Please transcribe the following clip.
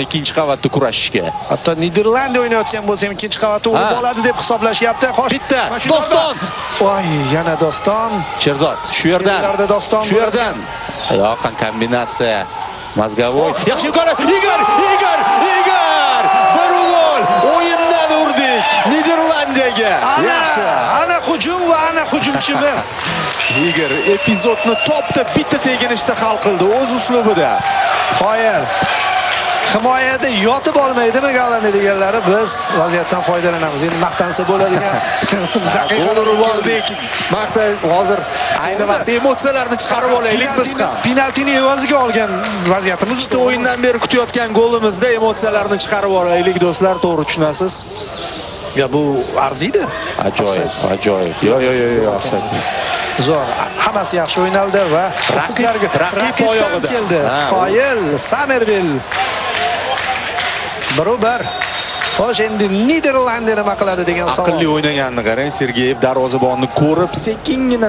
ikkinchi qavatda kurashishga. Hatto Niderlandiya o'ynayotgan bo'lsa ham ikkinchi qavatda urib oladi deb hisoblashyapti. Xo'sh, bitta Doston. Voy, yana Doston. Sherzod, shu yerdan. Shu yerdan. Yoqan kombinatsiya. Mazgavoy. Yaxshi imkoniyat. Igor! Bir gol. O'yindan urdik. Niderlandiyaga. Yaxshi. Ana hujum va ana hujumchimiz. Igor epizodni topda bitta teginishda hal qildi o'z uslubida. Qoyil. Himoyada yotib olmaydimi Gollandiya deganlari biz vaziyatdan foydalanamiz. Endi maqtansa bo'ladigan daqiqalar oldik. Vaqtda hozir ayni vaqtda emotsiyalarni chiqarib olaylik biz ham. Penaltini evaziga olgan vaziyatimiz. Ikkita o'yindan beri kutayotgan golimizda emotsiyalarni chiqarib olaylik do'stlar, to'g'ri tushunasiz? Ya bu arziydi. Ajoyib. Yo'q, offside. Zo'r. Hammasi yaxshi o'ynaldi va raqib oyog'ida keldi. Qoyil, Somerville. Barobar. Xo'sh, endi Niderlandiya nima qiladi degan savol. Aqlli o'ynaganini qarang, Sergeyev darvozabonni ko'rib sekingina